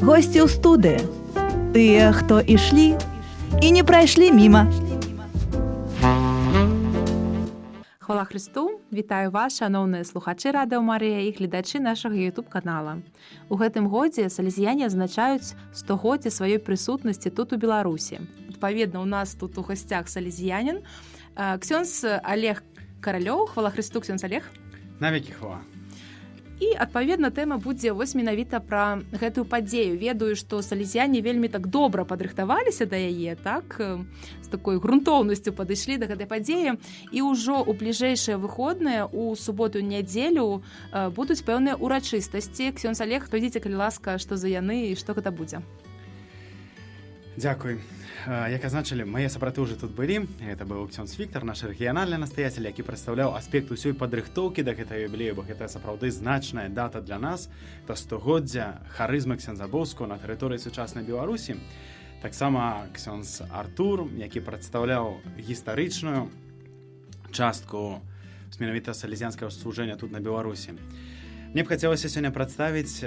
госці ў студыі, тыя, хто ішлі і не прайшлі міма. Хвала Христу! Вітаю вас, шановныя слухачы Радыё Марыя і гледачы нашага YouTube-канала. У гэтым годзе салезіяне адзначаюць 100годдзе сваёй прысутнасці тут у Беларусі. Адпаведна, у нас тут у гасцях салезіянін ксёндз Олег Каралёў. Хвала Христу, ксёндз Олег. Навекі хвала. І, адпаведна, тэма будзе вось менавіта пра гэтую падзею. Ведаю, што салезіяне вельмі так добра падрыхтаваліся да яе, так, з такой грунтоўнасцю падышлі да гэтай падзеі. І ўжо ў бліжэйшыя выходныя, у суботу і нядзелю, будуць пэўныя урачыстасці. Ксёндз Олег, павядзіце, калі ласка, што за яны і што гэта будзе. Дзякуй. Як азначылі, мае сабраты ўжо тут былі. Гэта быў ксёндз Віктар, наш рэгіянальны настаяцель, які прадстаўляў аспект усёй падрыхтоўкі да гэтай юбілею, бо гэта сапраўды значная дата для нас. Это 100годдзя харызмы ксёндза Боўскага на тэрыторыі сучаснай Беларусі. Таксама ксёндз Артур, які прадстаўляў гістарычную частку менавіта салезіянскага служэння тут на Беларусі. Мне б хацелася сёння прадставіць,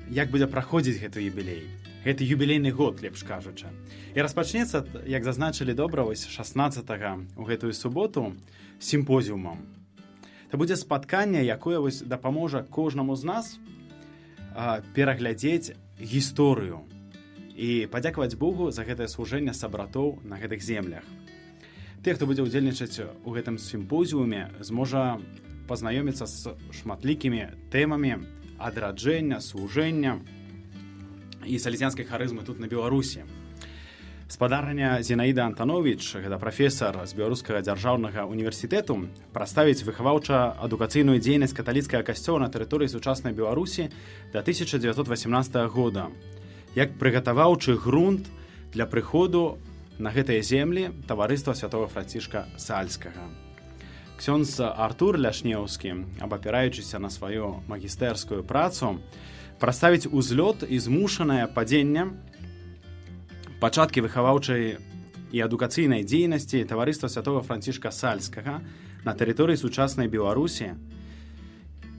як будзе праходзіць гэты юбілей. Гэты юбілейны год, лепш кажучы. І распачнецца, як зазначылі добра, вось 16-го у гэтую суботу сімпозіумам. Це будзе спатканне, якое вось дапаможа кожнаму з нас пераглядзець гісторыю і падзякаваць Богу за гэтае служэнне сабратоў на гэтых землях. Тых, хто будзе ўдзельнічаць у гэтым сімпозіуме, зможа пазнаёміцца з шматлікімі тэмамі адраджэння, служэння і салезіянскай харызмы тут на Беларусі. Спадарня Зінаіда Антанович, гэта прафесар з Беларускага дзяржаўнага універсітэту, прадставіць выхаваўча-адукацыйную дзейнасць каталіцкага касцёла на тэрыторыі сучаснай Беларусі да 1918 года, як прыгатаваўчы грунт для прыходу на гэтыя землі таварыства святого Францішка Сальскага. Ксёндз Артур Ляшнеўскі, абапіраючыся на сваю магістэрскую працу, прадставіць узлёт і змушанае падзенне пачаткі выхаваўчай і адукацыйнай дзейнасці таварыства святого Францішка Сальскага на тэрыторыі сучаснай Беларусі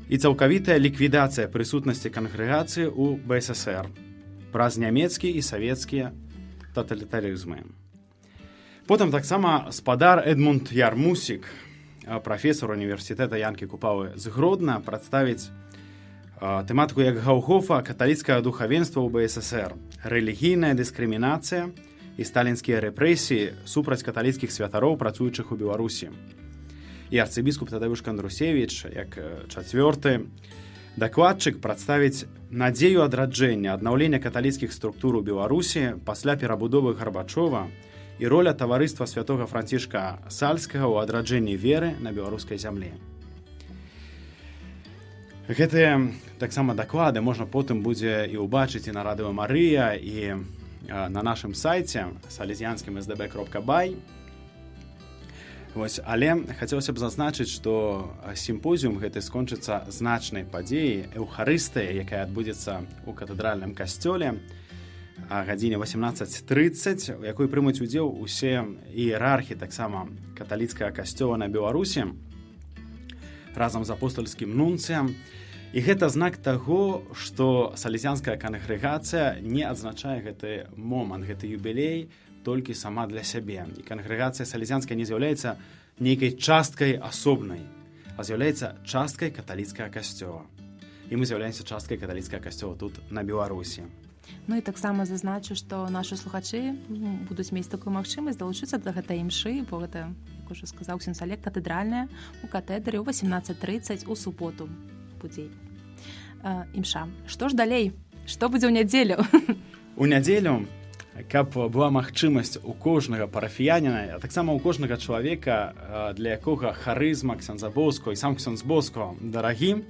і цалкавітая ліквідацыя прысутнасці кангрэгацыі ў БССР праз нямецкі і савецкія таталітарызмы. Потым таксама спадар Эдмунд Ярмусік, прафесар універсітэта Янкі Купавы з Гродна, прадставіць тэматыку як Гаўгофа каталіцкага духавенства ў БССР, рэлігійная дыскрымінацыя і сталінскія рэпрэсіі супраць каталіцкіх святароў, працуючых у Беларусі. І арцыбіскуп Тадеуш Кандрусевіч, як чацвёрты дакладчык, прадставіць надзею адраджэння, аднаўлення каталіцкіх структур у Беларусі пасля перабудовы Гарбачова і роля таварыства святога Францішка Сальскага ў адраджэнні веры на беларускай зямлі. Гэтыя таксама даклады можна потым будзе і ўбачыць і на Радыё Марыя, і на нашым сайце salesianskim sdb.by. Але хацелася б зазначыць, што сімпозіум гэты скончыцца значнай падзеяй эўхарыстыяй, якая адбудзецца ў катэдральным касцёле а гадзіне 18:30, у якой прымуць удзел усе іерархі таксама каталіцкага касцёла на Беларусі разам з апостольскім нунцыям. І гэта знак таго, што салезіянская кангрэгацыя не адзначае гэты момант, гэты юбілей толькі сама для сябе. І кангрэгацыя салезіянская не з'яўляецца нейкай часткай асобнай, а з'яўляецца часткай каталіцкага касцёла. І мы з'яўляемся часткай каталіцкага касцёла тут на Беларусі. Ну і таксама зазначу, што нашы слухачы будуць мець такую магчымасць далучыцца да гэтай імшы, бо гэта, як ужо сказаў ксёндз Олег, катэдральная у катедры ў 18:30 у суботу будзе імша. Што ж далей? Што будзе ў нядзелю? У нядзелю, каб была магчымасць у кожнага парафіяніна, а таксама у кожнага чалавека, для якога харызма ксёндза Боўскага і сам ксёндз Боўскага дарагі,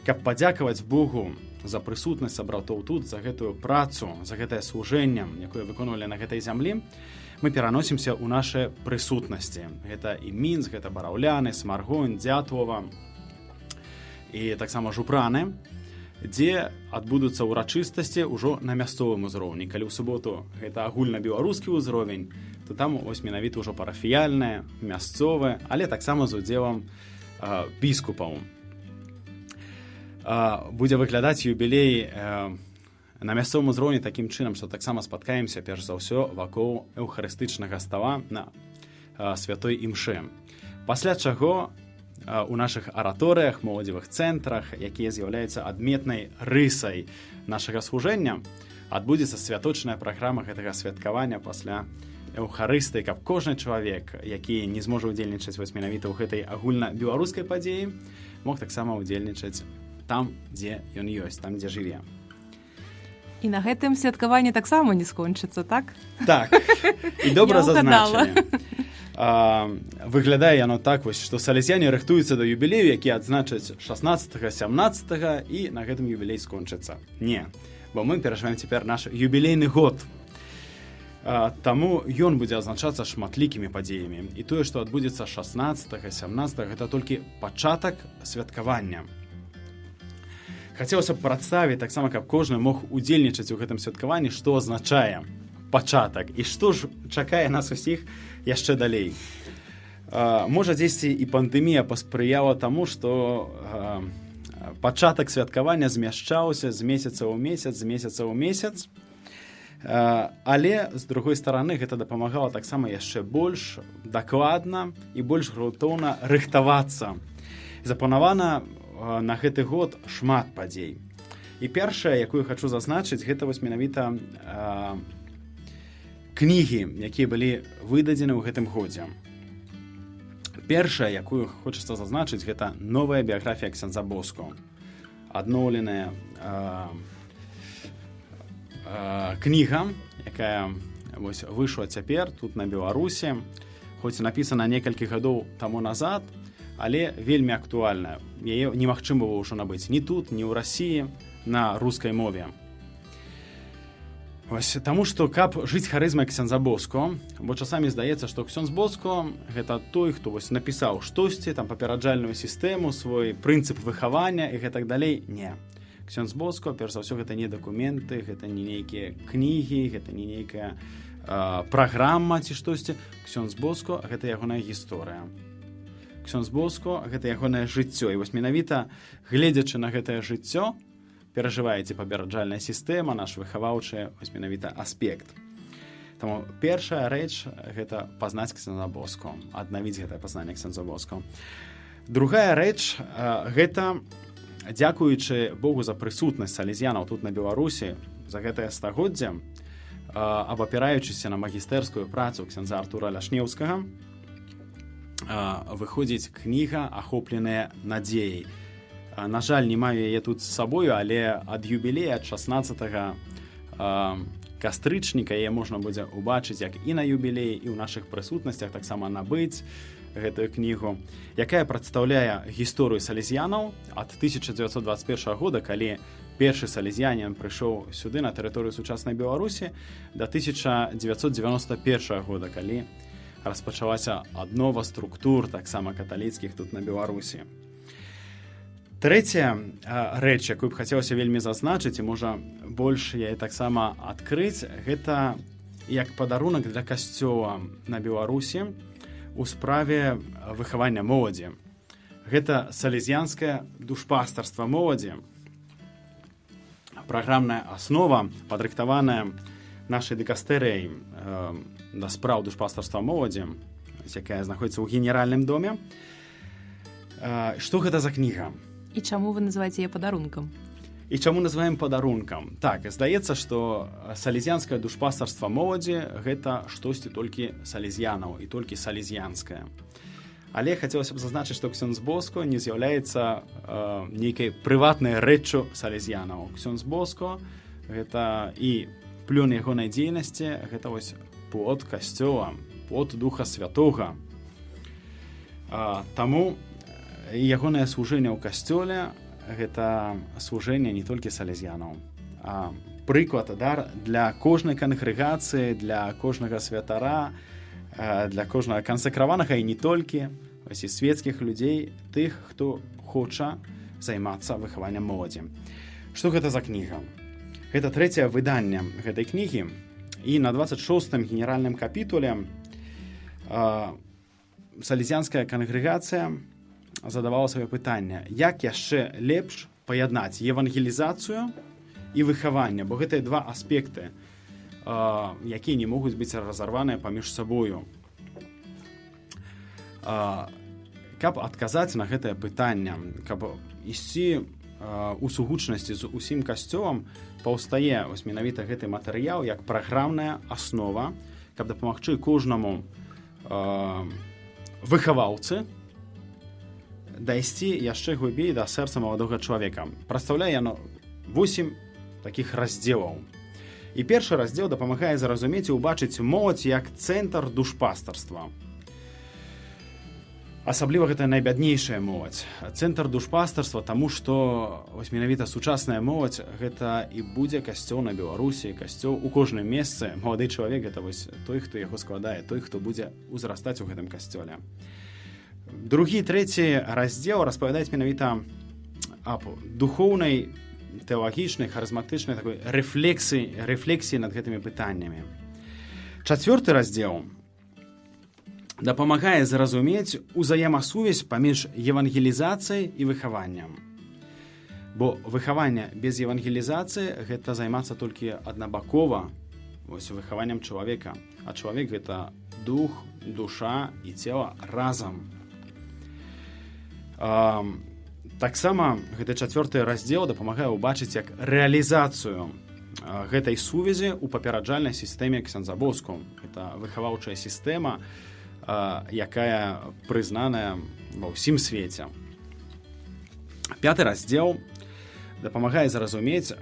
каб падзякаваць Богу за прысутнасць сабратоў тут, за гэтую працу, за гэтае служэнне, якое выконвалі на гэтай зямлі, мы пераносімся ў нашы прысутнасці. Гэта і Мінск, гэта Бараўляны, Смаргонь, Дзятвова і таксама Жупраны, дзе адбудуцца ўрачыстасці ўжо на мясцовым узроўні. Калі ў суботу гэта агульнабеларускі ўзровень, то там ось менавіта ўжо парафіяльнае, мясцовае, але таксама з удзелам біскупаў. Будзе выглядаць юбілей на мясцовым узроўні такім чынам, што таксама спаткаемся перш за ўсё вакол эўхарыстычнага стала на святой імшы. Пасля чаго у нашых араторыях, моладзевых цэнтрах, якія з'яўляюцца адметнай рысай нашага служэння, адбудзецца святочная праграма гэтага святкавання пасля эўхарыстыі, каб кожны чалавек, які не зможа ўдзельнічаць вось менавіта ў гэтай агульна-беларускай падзеі, мог таксама ўдзельнічаць там, дзе ён ёсць, там, дзе жыве. І на гэтым святкаванне таксама не скончыцца, так? Так, і добра зазначылі. Выглядае яно так, вось, што салезяне рыхтуюцца да юбілею, які адзначаць 16-17 і на гэтым юбілей скончыцца. Не, бо мы перажываем цяпер наш юбілейны год. Таму ён будзе азначацца шматлікімі падзеямі. І тое, што адбудзецца 16-17, гэта толькі пачатак святкавання. Хацелася б прадставіць таксама, каб кожны мог удзельнічаць у гэтым святкаванні, што азначае пачатак і што ж чакае нас усіх яшчэ далей. Можа, дзесьці і пандэмія паспрыяла таму, што пачатак святкавання змяшчаўся з месяца ў месяц, з месяца ў месяц, але, з другой стараны, гэта дапамагала таксама яшчэ больш дакладна і больш грунтоўна рыхтавацца. Запланавана на гэты год шмат падзей. І першае, якую хачу зазначыць, гэта вось менавіта кнігі, якія былі выдадзены ў гэтым годзе. Першая, якую хочацца зазначыць, гэта новая біяграфія ксяндза Боско. Адноўленая кніга, якая вось выйшла цяпер тут на Беларусі, хоць напісана некалькі гадоў таму назад, але вельмі актуальная. Яе немагчыма было ўжо набыць ні тут, ні ў Расіі на рускай мове. Вось, таму што каб жыць харызмай ксяндза Боско, бо часамі здаецца, што ксёндз Боско гэта той, хто вось напісаў штосьці, там папераджальную сістэму, свой прынцып выхавання і гэтак далей. Не. Ксёндз Боско, перш за ўсё, гэта не дакументы, гэта не нейкія кнігі, гэта не нейкая праграма ці штосьці. Ксёндз Боско гэта ягоная гісторыя. Ксёндз Боско гэта ягонае жыццё. І вось менавіта, гледзячы на гэтае жыццё, перажываеце папераджальная сістэма, наш выхаваўчы вось менавіта аспект. Таму першая рэч гэта пазнаць ксяндза Боско, аднавіць гэтае пазнанне ксяндза Боско. Другая рэч гэта, дзякуючы Богу за прысутнасць салезянаў тут на Беларусі за гэтае стагоддзе, абапіраючыся на магістэрскую працу ксяндза Артура Ляшнеўскага, выходзіць кніга «Ахопленая надзеяй». На жаль, не маю яе тут з сабою, але ад юбілея, ад 16 кастрычніка яе можна будзе ўбачыць як і на юбілеі, і ў нашых прысутнасцях таксама набыць гэтую кнігу, якая прадстаўляе гісторыю салезянаў ад 1921 года, калі першы салезянін прыйшоў сюды на тэрыторыю сучаснай Беларусі, да 1991 года, калі распачалася аднова структур таксама каталіцкіх тут на Беларусі. Трэцяя рэч, якую б хацелася вельмі зазначыць, і можа больш яе таксама адкрыць, гэта як падарунак для касцёла на Беларусі у справе выхавання моладзі. Гэта салезянскае душпастарства моладзі. Праграмная аснова, падрыхтаваная нашай дыкастэрыяй да спраў душпастарства моладзі, якая знаходзіцца ў генеральным доме. Што гэта за кніга? І чаму вы называеце яе падарункам? І чаму называем падарункам? Так, здаецца, што салезянскае душпастарства моладзі гэта штосьці толькі салезянаў і толькі салезянскае. Але хацелася б зазначыць, што ксёндз Боско не з'яўляецца нейкай прыватнай рэччу салезянаў. Ксёндз Боско гэта і плён ягонай дзейнасці, гэта вось плод касцёла, плод Духа Святога. Таму ягонае служэнне ў касцёле гэта служэнне не толькі салезянаў, а прыклад, дар для кожнай кангрэгацыі, для кожнага святара, для кожнага кансакраванага і не толькі, ось і светскіх людзей, тых, хто хоча займацца выхаваннем моладзі. Што гэта за кніга? Гэта трэцяе выданне гэтай кнігі, і на 26-м генеральным капітуле салезянская кангрэгацыя задавала сабе пытанне, як яшчэ лепш паяднаць евангелізацыю і выхавання, бо гэтыя два аспекты, якія не могуць быць разарваныя паміж сабою. Каб адказаць на гэтае пытанне, каб ісці у сугучнасці з усім касцёлам, паўстае вось менавіта гэты матэрыял як праграмная аснова, каб дапамагчы кожнаму выхаваўцы дайсці яшчэ глыбей да сэрца маладога чалавека. Прадстаўляе яно 8 такіх раздзелаў. І першы раздзел дапамагае зразумець і ўбачыць моладзь як цэнтр душпастарства. Асабліва гэта найбяднейшая моладзь. Цэнтр душпастарства, таму што вось менавіта сучасная моладзь гэта і будзе касцёл на Беларусі, касцёл у кожным месцы. Малады чалавек гэта вось той, хто яго складае, той, хто будзе ўзрастаць у гэтым касцёле. Другі, трэці раздзел распавядаюць менавіта аб духоўнай, тэалагічнай, харызматычнай такой рэфлексіі над гэтымі пытаннямі. Чацвёрты раздзел дапамагае зразумець узаемасувязь паміж евангелізацыяй і выхаваннем. Бо выхаванне без евангелізацыі гэта займацца толькі аднабакова, вось выхаваннем чалавека. А чалавек гэта дух, душа і цела разам. Таксама гэты чацвёрты раздзел дапамагае ўбачыць як рэалізацыю гэтай сувязі ў папераджальнай сістэме ксяндза Боску. Гэта выхаваўчая сістэма, якая прызнаная ва ўсім свеце. Пяты раздзел дапамагае зразумець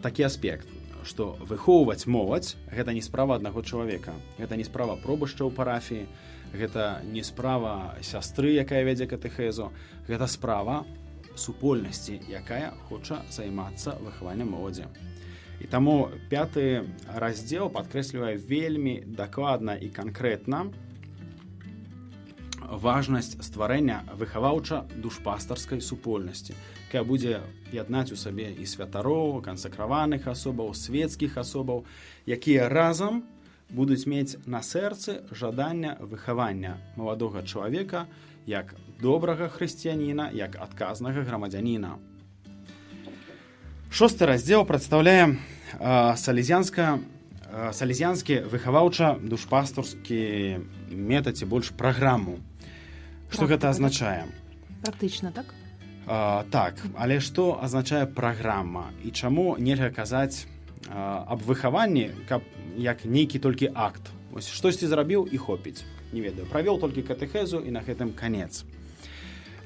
такі аспект, што выхоўваць моладзь гэта не справа аднаго чалавека, гэта не справа пробышча ў парафіі, гэта не справа сястры, якая вядзе катэхезу, гэта справа супольнасці, якая хоча займацца выхаваннем моладзі. І таму пяты раздзел падкрэслівае вельмі дакладна і канкрэтна важнасць стварэння выхаваўча-душпастарскай супольнасці, якая будзе яднаць у сабе і святароў, кансакраваных асобаў, свецкіх асобаў, якія разам будуць мець на сэрцы жадання выхавання маладога чалавека як добрага хрысціяніна, як адказнага грамадзяніна. Шосты раздзел прадстаўляе салезіянскі выхаваўча-душпастарскі метад ці больш праграму. Што гэта азначае? Практычна, так? Так, але што азначае праграма? І чаму нельга казаць аб выхаванні, каб як нейкі толькі акт? Ось штосьці зрабіў і хопіць. Не ведаю, правёў толькі катэхезу і на гэтым канец.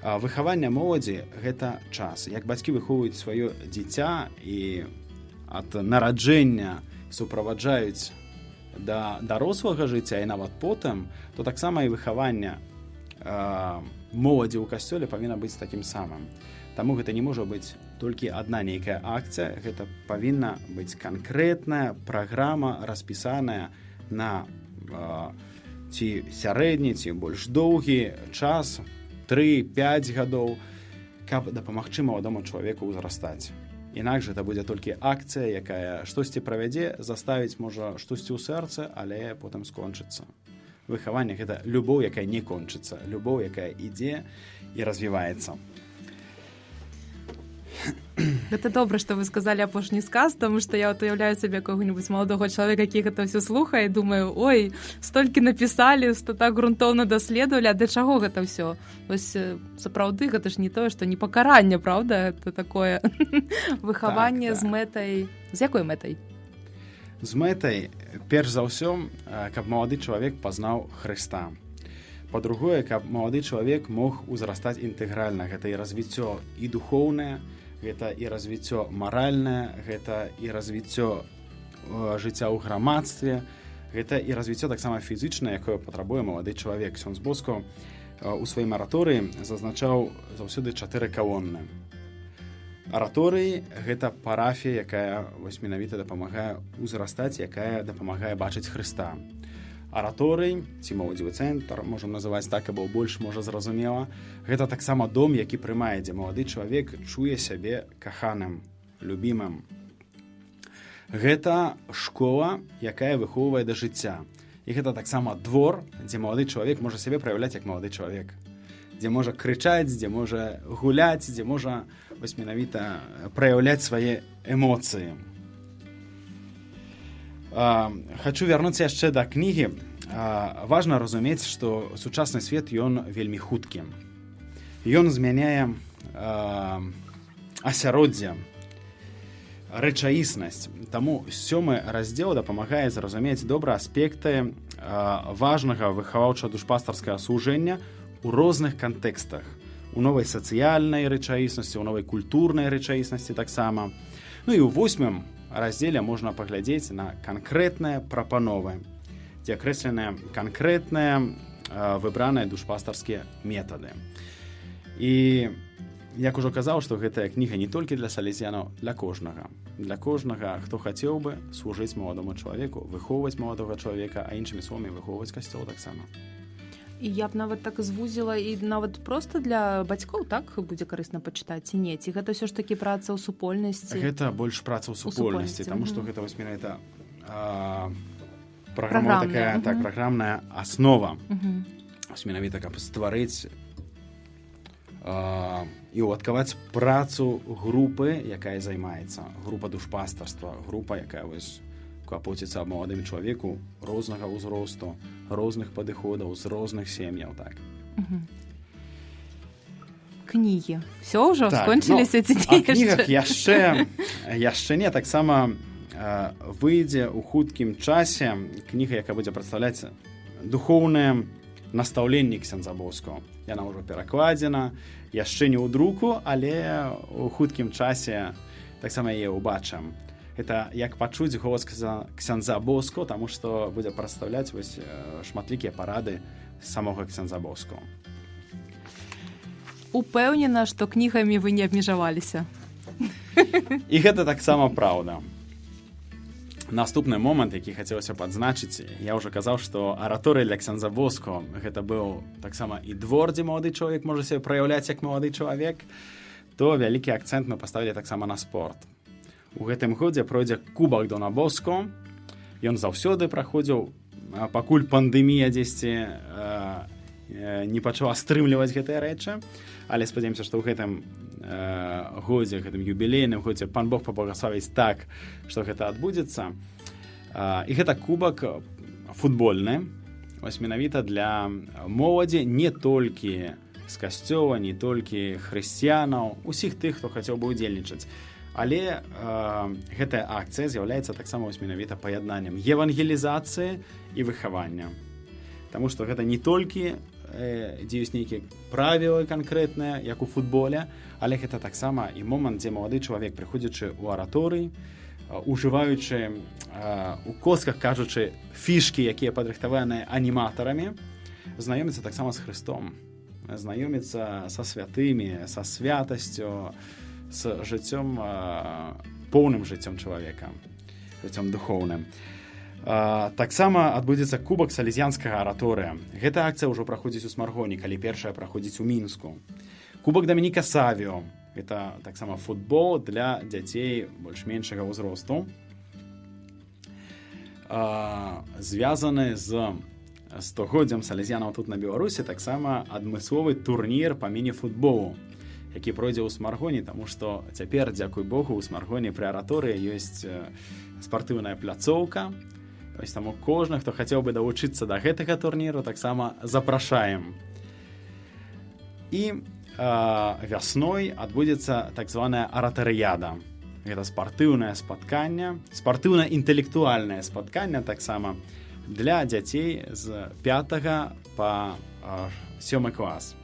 Выхаванне моладзі гэта час. Як бацькі выхоўваюць сваё дзіця і ад нараджэння суправаджаюць да дарослага жыцця і нават потым, то таксама і выхаванне моладзі ў касцёле павінна быць такім самым. Таму гэта не можа быць толькі адна нейкая акцыя, гэта павінна быць канкрэтная праграма, распісаная на ці сярэдні, ці больш доўгі час, 3-5 гадоў, каб дапамагчы маладому чалавеку ўзрастаць. Інакш гэта будзе толькі акцыя, якая штосьці правядзе, заставіць можа штосьці ў сэрцы, але потым скончыцца. Выхаванне гэта любоў, якая не кончыцца, любоў, якая ідзе і развіваецца. Гэта добра, што вы сказалі апошні сказ, тому што я уяўляю сабе какого-нибудь маладога чалавека, які гэта ўсё слухае, і думаю, ой, столькі напісалі, што так грунтоўна даследавалі, а для чаго гэта ўсё? Вось сапраўды гэта ж не тое, што не пакаранне, правда? Это такое выхаванне з мэтай. З якой мэтай? З мэтай, перш за ўсё, каб малады чалавек пазнаў Хрыста. Па-другое, каб малады чалавек мог узрастаць інтэгральна. Гэта і развіццё і духоўнае, гэта і развіццё маральнае, гэта і развіццё жыцця ў грамадстве, гэта і развіццё таксама фізычнае, якое патрабуе малады чалавек. Ксёндз Боско у сваім араторыі зазначаў заўсёды 4 калонны. Араторыі — гэта парафія, якая вось менавіта дапамагае ўзрастаць, якая дапамагае бачыць Хрыста. Араторый ці моладзевы цэнтр, можам называць так, або больш можа зразумела, гэта таксама дом, які прымае, дзе малады чалавек чуе сябе каханым, любімым. Гэта школа, якая выхоўвае да жыцця. І гэта таксама двор, дзе малады чалавек можа сябе праяўляць як малады чалавек. дзе можа крычаць, дзе можа гуляць, дзе можа вось менавіта праяўляць свае эмоцыі. Хачу вярнуцца яшчэ да кнігі. Важна разумець, што сучасны свет ён вельмі хуткі. Ён змяняе асяроддзе, рэчаіснасць. Таму 7 раздзел дапамагае зразумець добра аспекты важнага выхаваўча-душпастарскага служэння ў розных кантэкстах. У новай сацыяльнай рэчаіснасці, у новай культурнай рэчаіснасці таксама. Ну і ў 8 раздзеле можна паглядзець на канкрэтныя прапановы, дзе акрэсленыя канкрэтныя выбраныя душпастарскія метады. І як ужо казаў, што гэтая кніга не толькі для салезіянаў, для кожнага, хто хацеў бы служыць маладому чалавеку, выхоўваць маладога чалавека, а іншымі словамі выхоўваць касцёл таксама. І я б нават так звузіла, і нават проста для бацькоў так будзе карысна пачытаць ці не? Ці гэта ўсё ж такі праца ў супольнасці? Гэта больш праца ў супольнасці, таму што гэта вось менавіта праграма такая, так, праграмная аснова. Вось менавіта каб стварыць і ўладкаваць працу групы, якая займаецца, група душпастарства, група, якая вось клапоціцца аб маладым чалавеку рознага ўзросту, розных падыходаў, з розных сем'яў, так. Кнігі. Всё ўжо скончыліся ці не? А кнігах яшчэ не, таксама выйдзе ў хуткім часе кніга, якая будзе прадстаўляць духоўнае настаўленне ксяндза Боскаў. Яна ўжо перакладзена, яшчэ не ў друку, але ў хуткім часе таксама яе ўбачым. Гэта як пачуць голас ксяндза Боскаў, таму што будзе прадстаўляць вось шматлікія парады самога ксяндза Боскаў. Упэўнена, што кнігамі вы не абмежаваліся. І гэта таксама праўда. Наступны момант, які хацелася падзначыць, я ўжо казаў, што араторыя для ксяндза Боскаў гэта быў таксама і двор, дзе малады чалавек можа сябе праяўляць як малады чалавек, то вялікі акцэнт мы паставілі таксама на спорт. У гэтым годзе пройдзе кубак Дона Боско. Ён заўсёды праходзіў, пакуль пандэмія дзесьці не пачала стрымліваць гэтыя рэчы, але спадзяемся, што ў гэтым годзе, гэтым юбілейным годзе пан Бог паблагасловіць так, што гэта адбудзецца. І гэта кубак футбольны, вось менавіта для моладзі, не толькі з касцёла, не толькі хрысціянаў, усіх тых, хто хацеў бы ўдзельнічаць. Але гэтая акцыя з'яўляецца таксама вось менавіта паяднаннем евангелізацыі і выхавання. Таму што гэта не толькі дзе ёсць нейкія правілы канкрэтныя, як у футболе, але гэта таксама і момант, дзе малады чалавек, прыходзячы ў араторый, ужываючы у косках, кажучы, фішкі, якія падрыхтаваныя аніматарамі, знаёміцца таксама з Хрыстом, знаёміцца са святымі, са святасцю, з жыццём, поўным жыццём чалавека, жыццём духоўным. Таксама адбудзецца кубак салезіянскага араторыя. Гэта акцыя ўжо праходзіць у Смаргоне, калі першая праходзіць у Мінску. Кубак Дамініка Савіо. Гэта таксама футбол для дзяцей больш-меншага ўзросту. Звязаны з стагоддзям салезіянаў тут на Беларусі таксама адмысловы турнір па міні-футболу, які пройдзе ў Смаргоне, таму што цяпер, дзякуй Богу, у Смаргоне пры араторыі ёсць спартыўная пляцоўка. Вось таму кожны, хто хацеў бы далучыцца да гэтага турніру, таксама запрашаем. І вясной адбудзецца так званая аратарыяда. Гэта спартыўнае спатканне, спартыўна-інтэлектуальнае спатканне таксама для дзяцей з 5 па 7 клас.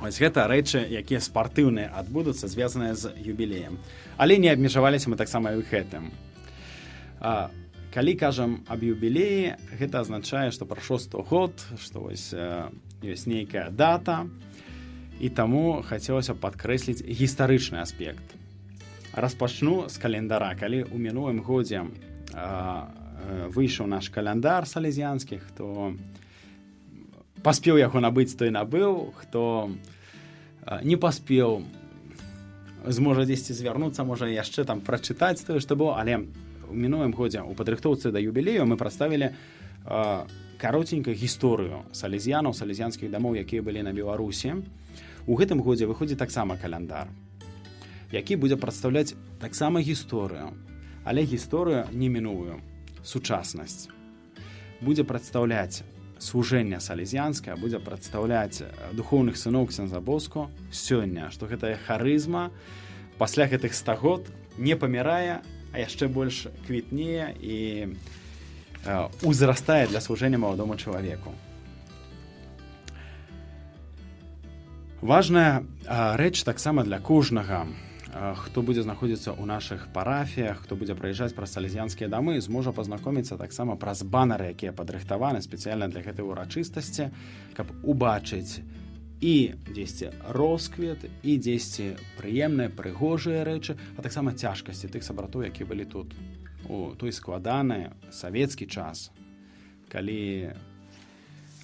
Вось гэта рэчы, якія спартыўныя адбудуцца, звязаныя з юбілеем. Але не абмежаваліся мы таксама і гэтым. Калі кажам аб юбілеі, гэта азначае, што прайшоў 100 год, што вось ёсць нейкая дата, і таму хацелася падкрэсліць гістарычны аспект. Распачну з календара. Калі ў мінулым годзе выйшаў наш каляндар салезіянскі, хто паспеў яго набыць, той набыў, хто не паспеў, зможа дзесьці звярнуцца, можа яшчэ там прачытаць тое, што было, але у мінулым годзе у падрыхтоўцы да юбілею мы прадставілі каротенькую гісторыю салезіянаў, салезіянскіх дамоў, якія былі на Беларусі. У гэтым годзе выходзіць таксама каляндар, які будзе прадстаўляць таксама гісторыю, але гісторыю немінулую, сучаснасць. Будзе прадстаўляць служэнне салезіянскае, будзе прадстаўляць духоўных сыноў ксяндза Боско сёння, што гэтая харызма пасля гэтых 100 год не памірае, а яшчэ больш квітнее і узрастае для служэння маладому чалавеку. Важная рэч таксама для кожнага, хто будзе знаходзіцца ў нашых парафіях, хто будзе праязджаць праз салезіянскія дамы, зможа пазнакоміцца таксама праз банары, якія падрыхтаваны спецыяльна для гэтай урачыстасці, каб убачыць і дзесьці росквет, і дзесьці прыемныя, прыгожыя рэчы, а таксама цяжкасці тых сабратоў, якія былі тут у той складаны савецкі час, калі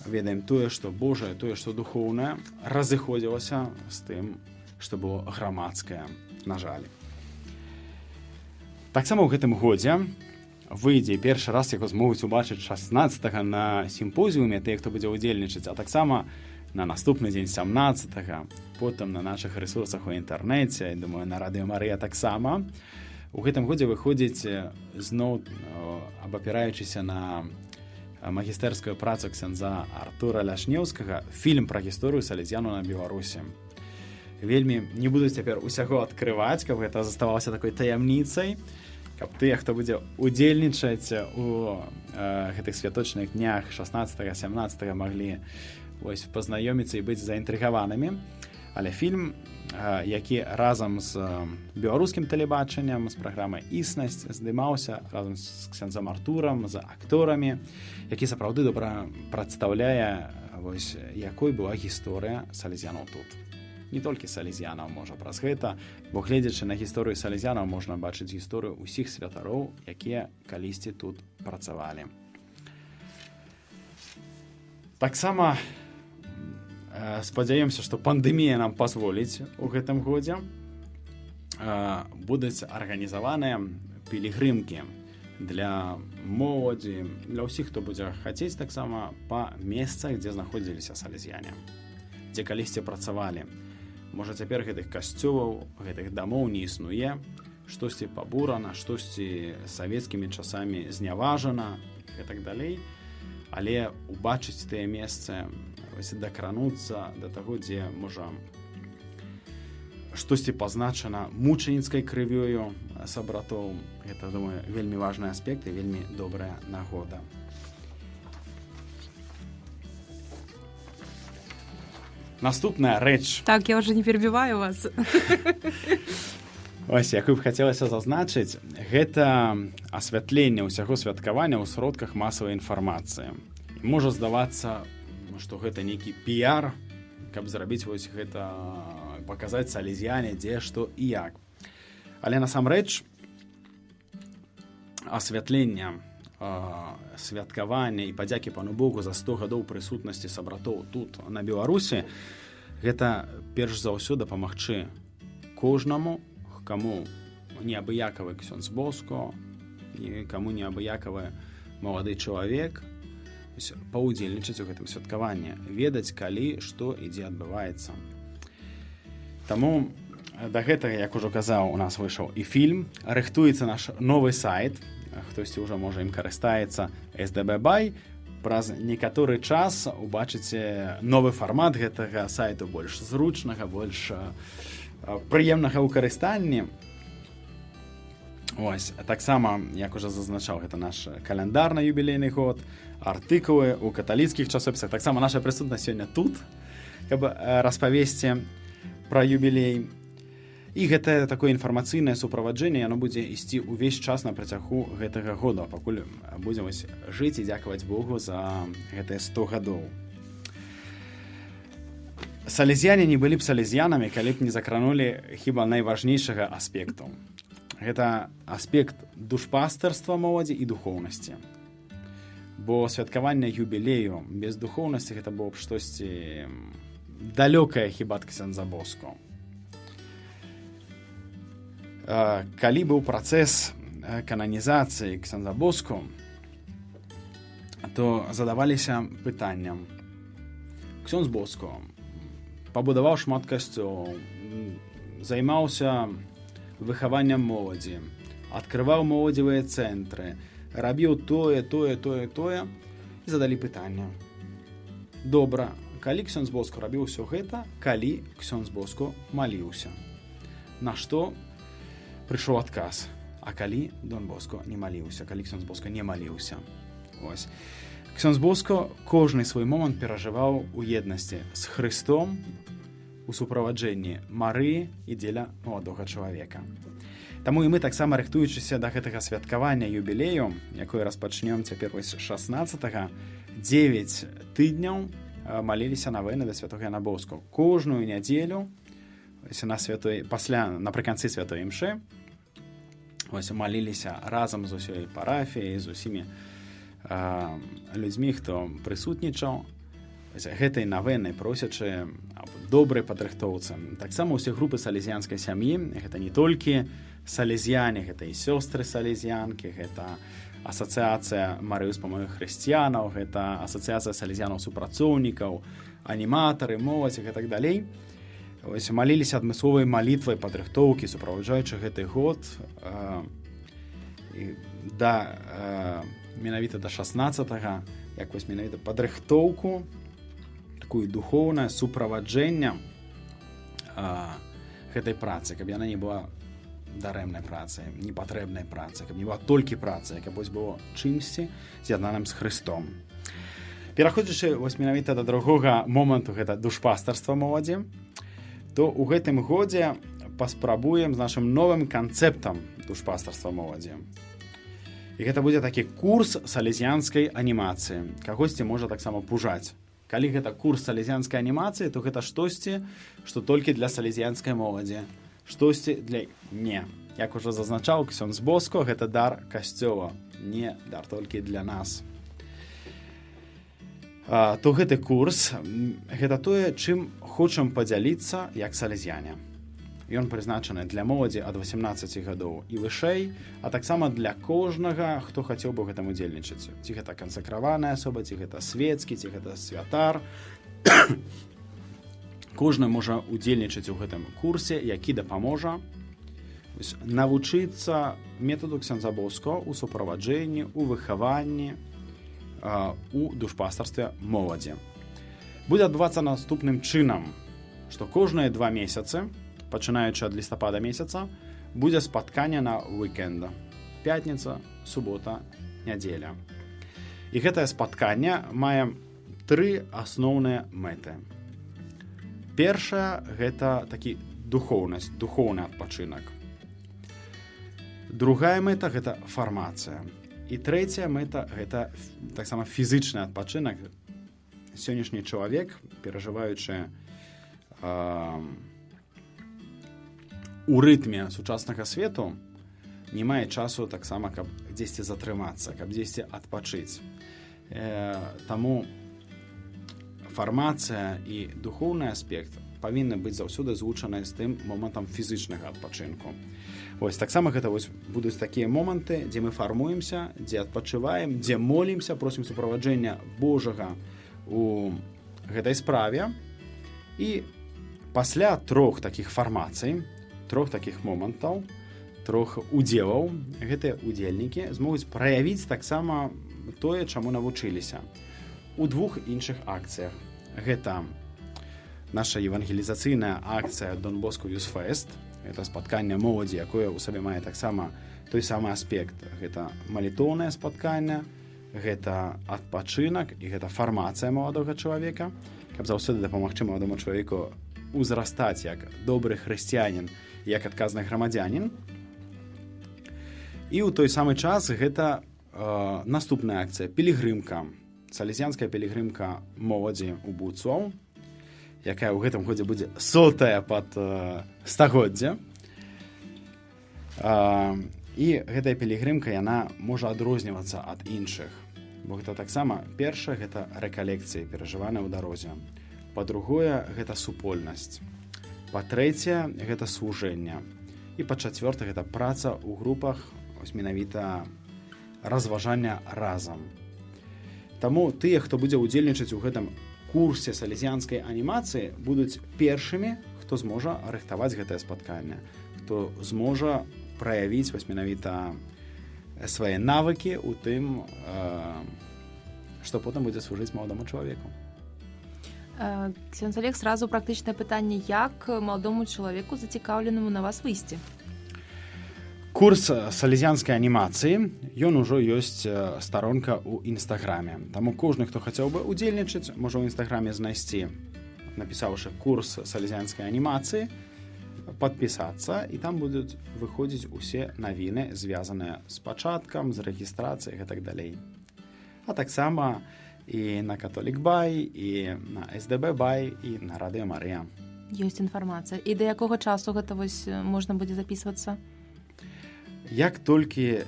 ведаем тое, што Божае, тое, што духоўнае, разыходзілася з тым, што было грамадскае, на жаль. Таксама ў гэтым годзе выйдзе першы раз, яго змогуць убачыць 16-го на сімпозіуме, тыя, хто будзе ўдзельнічаць, а таксама на наступны дзень 17-го, потым на нашых рэсурсах у інтэрнэце, думаю, на Радыё Марыя таксама. У гэтым годзе выходзіць зноў, абапіраючыся на магістэрскую працу ксяндза Артура Ляшнеўскага, фільм пра гісторыю салезіянаў на Беларусі. Вельмі не буду цяпер усяго адкрываць, каб гэта заставалася такой таямніцай, каб тыя, хто будзе удзельнічаць у гэтых святочных днях 16-17 маглі пазнаёміцца і быць заінтрыгаванымі. Але фільм, які разам з беларускім тэлебачаннем, з праграмай «Існасць» здымаўся разам з ксяндзам Артурам, з акторамі, які сапраўды добра прадстаўляе, якой была гісторыя салезіянаў тут. Не толькі салезіянаў можа праз гэта, бо гледзячы на гісторыю салезіянаў можна бачыць гісторыю ўсіх святароў, якія калісьці тут працавалі. Таксама спадзяёмся, што пандэмія нам пазволіць у гэтым годзе. Будуць арганізаваныя пілігрымкі для моладзі, для ўсіх, хто будзе хацець, таксама па месцах, дзе знаходзіліся салезіяне, дзе калісьці працавалі. Можа, цяпер гэтых касцёлаў, гэтых дамоў не існуе, штосьці пабурана, штосьці савецкімі часамі зняважана і так далей. Але убачыць тыя месцы, дакрануцца да таго, дзе, можа, штосьці пазначана мучаніцкай крывёю сабратоў. Гэта, думаю, вельмі важны аспект і вельмі добрая нагода. Наступная рэч. Так, я ўжо не перабіваю вас. Якую б хацелася зазначыць, гэта асвятленне ўсяго святкавання ў сродках масавай інфармацыі. Можа здавацца, што гэта нейкі піяр, каб зрабіць гэта, паказаць салезіяне, дзе, што і як. Але насамрэч асвятленне, святкавання і падзякі Пану Богу за 100 гадоў прысутнасці сабратоў тут, на Беларусі, гэта перш за ўсё дапамагчы кожнаму, каму неабыякавы ксёндз Боско і каму неабыякавы малады чалавек, паўдзельнічаць у гэтым святкаванні, ведаць, калі, што і дзе адбываецца. Таму да гэтага, як ужо казаў, у нас выйшаў і фільм, рыхтуецца наш новы сайт, хтосьці ўжо, можа, ім карыстаецца, SDB Buy. Праз некаторы час убачыце новы фармат гэтага сайту, больш зручнага, больш прыемнага ў карыстанні. Таксама, як ужо зазначаў, гэта наш каляндар на юбілейны год, артыкулы ў каталіцкіх часопісах. Таксама наша прысутнасць сёння тут, каб распавесці пра юбілей. І гэта такое інфармацыйнае суправаджэнне, яно будзе ісці ўвесь час на працягу гэтага года, пакуль будзем жыць і дзякаваць Богу за гэтыя 100 гадоў. Салезіяне не былі б салезіянамі, калі б не закранулі хіба найважнейшага аспекту. Гэта аспект душпастырства моладзі і духоўнасці. Бо святкаванне юбілею без духоўнасці гэта было б штосьці далёкае хіба ад ксяндза Боско. Калі быў працэс кананізацыі ксяндза Боско, то задаваліся пытанням. Ксёндз Боско пабудаваў шмат касцёлаў, займаўся выхаваннем моладзі, адкрываў моладзевыя цэнтры, рабіў тое, і задалі пытанне. Добра, калі Ксёндз Боско рабіў усё гэта, калі Ксёндз Боско маліўся? На што прыйшоў адказ? А калі Дон Боско не маліўся, калі Ксёндз Боско не маліўся? Ось. Ксёндз Боско кожны свой момант перажываў у еднасці з Хрыстом, у суправаджэнні Марыі і дзеля маладога чалавека. Таму і мы таксама, рыхтуючыся да гэтага святкавання юбілею, якое распачнём цяпер 16-го, 9 тыдняў маліліся навены да святога Яна Боско. Кожную нядзелю напрыканцы святой імшы маліліся разам з усёй парафіяй, з усімі людзьмі, хто прысутнічаў гэтай навены, просячы добрай падрыхтоўцы. Таксама ўсе групы салезіянскай сям'і, гэта не толькі салезіяне, гэта і сёстры салезіянкі, гэта асацыяцыя Марыі ўспамогі хрысціянаў, гэта асацыяцыя салезіянаў-супрацоўнікаў, аніматары, моладзь і так далей. Маліліся адмысловай малітвай падрыхтоўкі, суправаджаючы гэты год менавіта да 16-го, як менавіта падрыхтоўку, такую духоўнае суправаджэнне гэтай працы, каб яна не была дарэмнай працай, непатрэбнай працай, каб не была толькі працай, каб было чымсьці з'яднаным з Хрыстом. Пераходзячы менавіта да другога моманту, гэта душпастарства моладзі, то ў гэтым годзе паспрабуем з нашым новым канцэптам душпастарства моладзі. І гэта будзе такі курс салезіянскай анімацыі. Кагосьці можа таксама пужаць. Калі гэта курс салезіянскай анімацыі, то гэта штосьці, што толькі для салезіянскай моладзі. Штосьці для не. Як ужо зазначаў Ксёндз Боско, гэта дар касцёла, не дар толькі для нас. То гэты курс, гэта тое, чым хочам падзяліцца як салезіяне. Ён прызначаны для моладзі ад 18 гадоў і вышэй, а таксама для кожнага, хто хацеў бы гэтым удзельнічаць. Ці гэта кансакраваная асоба, ці гэта свецкі, ці гэта святар. Кожны можа удзельнічаць у гэтым курсе, які дапаможа навучыцца метаду Ксёндза Боско ў суправаджэнні, у выхаванні, у душпастарстве моладзі. Будзе адбывацца наступным чынам, што кожныя 2 месяцы, пачынаючы ад лістапада месяца, будзе спатканне на уикенда. Пятніца, субота, нядзеля. І гэтае спатканне мае 3 асноўныя мэты. Першая – гэта такі духоўны адпачынак. Другая мэта – гэта фармацыя. І трэцяя мэта – гэта таксама фізычны адпачынак. Сённяшні чалавек, перажываючы у рытме сучаснага свету, не мае часу таксама, каб дзесьці затрымацца, каб дзесьці адпачыць. Таму фармацыя і духоўны аспект павінны быць заўсёды злучаныя з тым момантам фізычнага адпачынку. Таксама гэта будуць такія моманты, дзе мы фармуемся, дзе адпачываем, дзе молімся, просім суправаджэння Божага у гэтай справе. І пасля 3 такіх фармацый, 3 такіх момантаў, 3 удзелаў, гэтыя удзельнікі змогуць праявіць таксама тое, чаму навучыліся. У 2 іншых акцыях. Гэта наша евангелізацыйная акцыя Дон Боско Youth Fest. Гэта спатканне моладзі, якое ў сабе мае таксама той самы аспект. Гэта малітоўнае спатканне, гэта адпачынак і гэта фармацыя маладога чалавека, каб заўсёды дапамагчы маладому чалавеку узрастаць як добры хрысціянін, як адказны грамадзянін. І ў той самы час гэта наступная акцыя пілігрымка, салезіянская пілігрымка моладзі ў Буцоў, якая ў гэтым годзе будзе 100-я пад стагоддзя. І гэтая пілігрымка, яна можа адрознівацца ад іншых. Бо гэта таксама, першае, гэта рэкалекцыі, перажываныя ў дарозе. Па-другое, гэта супольнасць. Па-трэцяе, гэта служэнне. І па-чацвёртае, гэта праца ў групах, менавіта разважання разам. Таму тыя, хто будзе ўдзельнічаць у гэтым курсе салезіянскай анімацыі, будуць першымі, хто зможа рыхтаваць гэтае спатканне, хто зможа праявіць вось менавіта свае навыкі ў тым, што потым будзе служыць маладому чалавеку. Ксёндз Олег, сразу практычнае пытанне, як маладому чалавеку зацікаўленаму на вас выйсці? Курс салезіянскай анімацыі, ён ужо ёсць старонка ў інстаграме. Таму кожны, хто хацеў бы удзельнічаць, можа ў інстаграме знайсці, напісаўшы курс салезіянскай анімацыі, падпісацца, і там будуць выходзіць усе навіны, звязаныя з пачаткам, з рэгістрацыяй і так далей. А таксама і на Католік Бай, і на СДБ Бай, і на Радыё Марыя. Ёсць інфармацыя. І да якога часу гэта вось можна будзе запісвацца? Як толькі,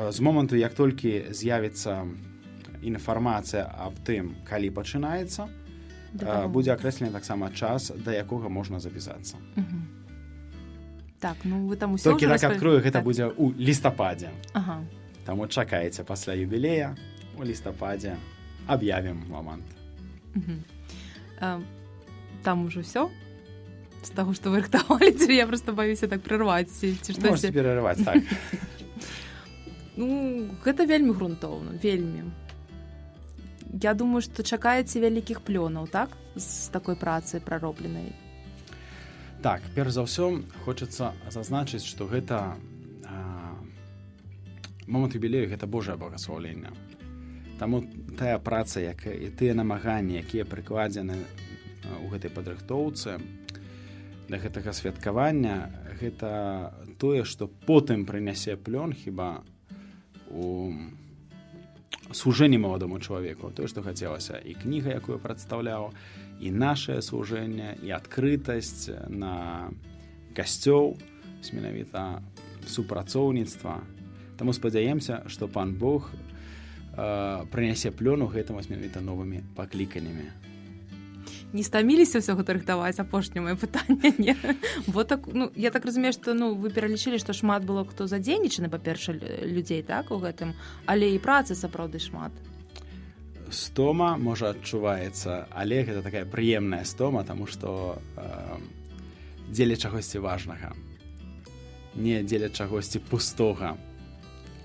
з моманту, як толькі з'явіцца інфармацыя аб тым, калі пачынаецца, будзе акрэслены таксама час, да якога можна запісацца. Так, ну вы там усё толькі ўжо так адкрою, гэта будзе ў лістападзе. Ага. Таму чакайце пасля юбілея, у лістападзе аб'явім момант. Там ужо ўсё? З таго, што вы рыхтавалі, ці я проста баюся так прырваць, ці штосьці? Можете перарываць, так. Ну, гэта вельмі грунтоўна, вельмі. Я думаю, што чакаеце вялікіх плёнаў, так? З такой працы праробленай. Так, перш за ўсё, хочацца зазначыць, што гэта момант юбілею, гэта Божае благасловенне. Таму тая праца, і тыя намаганні, якія прыкладзены ў гэтай падрыхтоўцы, для гэтага святкавання, гэта тое, што потым прынясе плён хіба у служэнні маладому чалавеку. Тое, што хацелася, і кніга, якую прадстаўляў, і нашае служэнне, і адкрытасць на касцёл, менавіта супрацоўніцтва. Таму спадзяемся, што Пан Бог прынясе плён у гэтым менавіта новымі пакліканнямі. Не стаміліся ўсё гэта рыхтаваць? Апошняе маё пытанне, не? Бо так, ну, я так разумею, што вы пералічылі, што шмат было хто задзейнічаны, па-перша, людзей, так, у гэтым, але і працы сапраўды шмат. Стома, можа, адчуваецца, але гэта такая прыемная стома, таму што дзеля чагосьці важнага, не дзеля чагосьці пустога.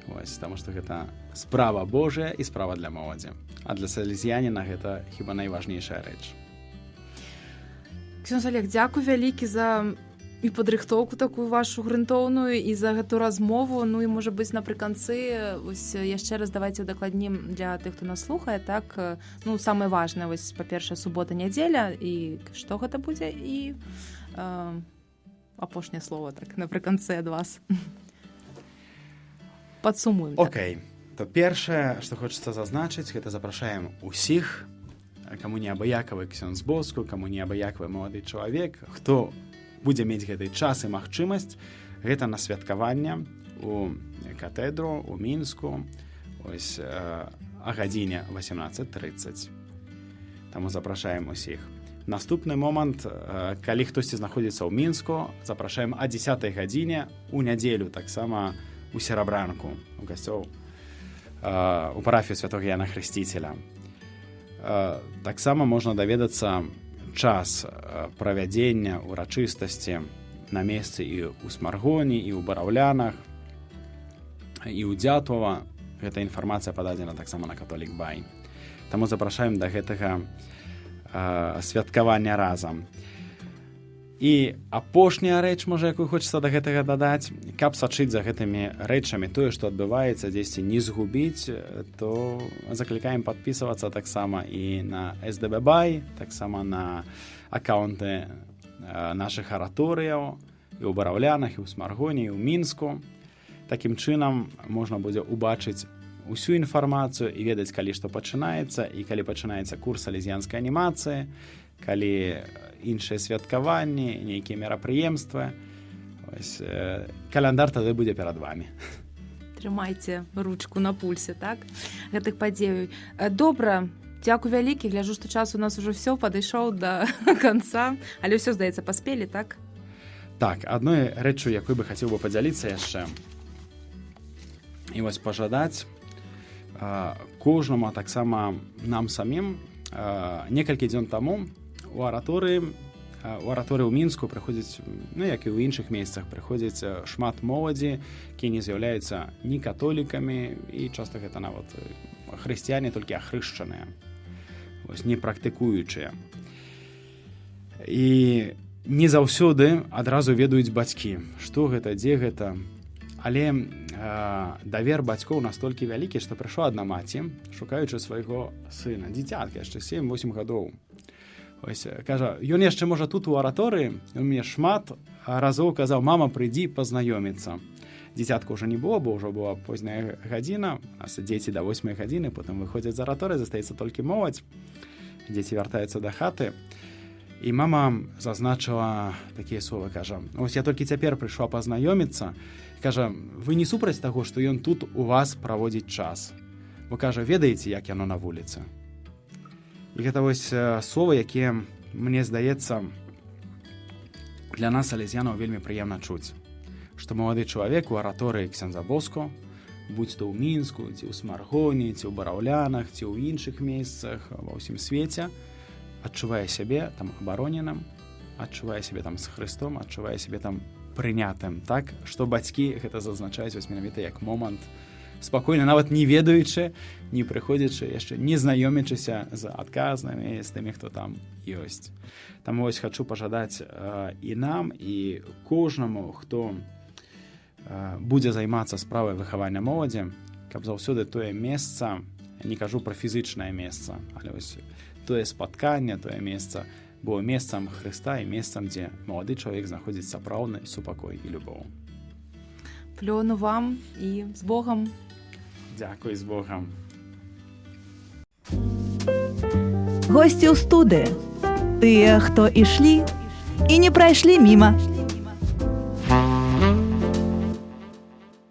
Вось, таму што гэта справа Божая і справа для моладзі. А для салезіяніна гэта хіба найважнейшая рэч. Ксёндз Олег, дзякуй вялікі за і падрыхтоўку такую вашу грунтоўную, і за гэту размову. Ну і, можа быць, напрыканцы, вось яшчэ раз давайце удакладнім для тых, хто нас слухае, так, ну, самае важнае, вось, па-першае, субота, нядзеля, і што гэта будзе, і апошняе слово, так, напрыканцы ад вас. Падсумуем. Окей. То першае, што хочацца зазначыць, гэта запрашаем усіх, каму не абыякавы ксёндз Боску, каму не абыякавы малады чалавек, хто будзе мець гэты час і магчымасць, гэта на святкаванне у катэдру, у Мінску, ось а гадзіне 18:30. Таму запрашаем усіх. Наступны момант, калі хтосьці знаходзіцца ў Мінску, запрашаем о 10 гадзіне у нядзелю, таксама у Серабранку, у касцёл, у парафію святога Яна Хрысціцеля. Таксама можна даведацца час правядзення урачыстасці на месцы і ў Смаргоні, і ў Бараўлянах, і ў Дзятвава. Гэта інфармацыя пададзена таксама на Католік Бай. Таму запрашаем да гэтага святкавання разам. І апошняя рэч, можа, якую хочацца да гэтага дадаць, каб сачыць за гэтымі рэчамі, тое, што адбываецца, дзесьці не згубіць, то заклікаем падпісвацца таксама і на СДБ Бай, таксама на аккаунты нашых араторыяў і ў Бараўлянах, і ў Смаргоні, і ў Мінску. Такім чынам можна будзе убачыць усю інфармацыю і ведаць, калі што пачынаецца, і калі пачынаецца курс салезіянскай анімацыі, калі іншыя святкаванні, нейкія мерапрыемствы. Ось, каляндар тады будзе перад вами. Трымайце ручку на пульсе, так? Гэтых падзеяў. Добра, дзякуй вялікі. Гляжу, што час у нас ужо ўсё падышоў да канца, але ўсё, здаецца, паспелі, так? Так, адной рэччу, якой бы хацеў бы падзяліцца яшчэ. І вось пажадаць кожнаму, а таксама нам самім. Некалькі дзён таму у араторыі ў Мінску прыходзіць, ну, як і ў іншых месцах, прыходзіць шмат моладзі, якія не з'яўляюцца ні католікамі, і часта гэта нават хрысціяне, толькі ахрышчаныя, не практыкуючыя. І не заўсёды адразу ведаюць бацькі, што гэта, дзе гэта. Але давер бацькоў настолькі вялікі, што прыйшла адна маці, шукаючы свайго сына, дзіцятка, яшчэ 7-8 гадоў. Ось, кажа, ён яшчэ можа тут у араторыі, ён мне шмат разоў казаў: мама, прыйдзі пазнаёміцца. Дзіцятка ўжо не было, бо ўжо была позняя гадзіна, у нас дзеці да 8 гадзіны, потым выходзяць з араторыі, застаецца толькі моладзь, дзеці вяртаюцца да хаты. І мама зазначыла такія словы, кажа: ось я толькі цяпер прыйшла пазнаёміцца. Кажа, вы не супраць таго, што ён тут у вас праводзіць час. Вы, кажа, ведаеце, як яно на вуліцы. І гэта вось словы, якія, мне здаецца, для нас, салезіянаў, вельмі прыемна чуць. Што малады чалавек у араторыі ксяндза Боско, будь то ў Мінску, ці ў Смаргоні, ці ў Бараўлянах, ці ў іншых месцах ва ўсім свеце, адчувае сябе там абароненым, адчувае сябе там з Хрыстом, адчувае сябе там прынятым, так, што бацькі гэта зазначаюць вось менавіта як момант, спакойна, нават не ведаючы, не прыходзячы, яшчэ не знаёмячыся з адказнымі, з тымі, хто там ёсць. Таму вось хачу пажадаць і нам, і кожнаму, хто будзе займацца справай выхавання моладзі, каб заўсёды тое месца, не кажу пра фізычнае месца, але вось тое спатканне, тое месца было месцам Хрыста і месцам, дзе малады чалавек знаходзіць сапраўдны супакой і любоў. Плёну вам і з Богам. Дзякуй, з Богам. Госці ў студыі. Тыя, хто ішлі і не прайшлі міма.